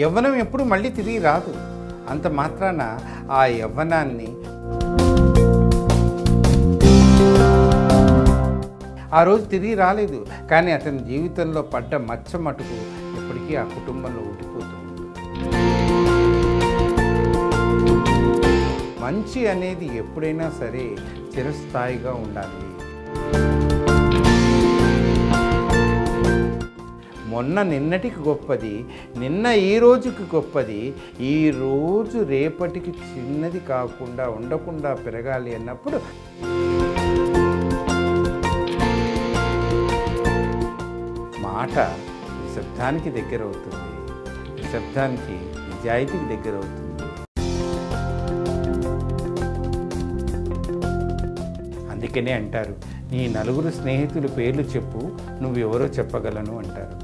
యవ్వనం ఎప్పుడు మళ్ళీ తిరిగి రాదు. అంత మాత్రాన ఆ యవ్వనాన్ని ఆ రోజు తిరిగి రాలేదు, కానీ అతని జీవితంలో పడ్డ మచ్చ మటుకు ఎప్పటికీ ఆ కుటుంబంలో ఉండిపోతూ ఉంటుంది. మంచి అనేది ఎప్పుడైనా సరే చిరస్థాయిగా ఉండాలి. మొన్న నిన్నటికి గొప్పది, నిన్న ఈ రోజుకి గొప్పది, ఈ రోజు రేపటికి చిన్నది కాకుండా ఉండకుండా పెరగాలి అన్నప్పుడు మాట నిశ్శబ్దానికి దగ్గర అవుతుంది, నిశ్శబ్దానికి నిజాయితీకి దగ్గర అవుతుంది. అందుకనే అంటారు, నీ నలుగురు స్నేహితుల పేర్లు చెప్పు, నువ్వెవరో చెప్పగలను అంటారు.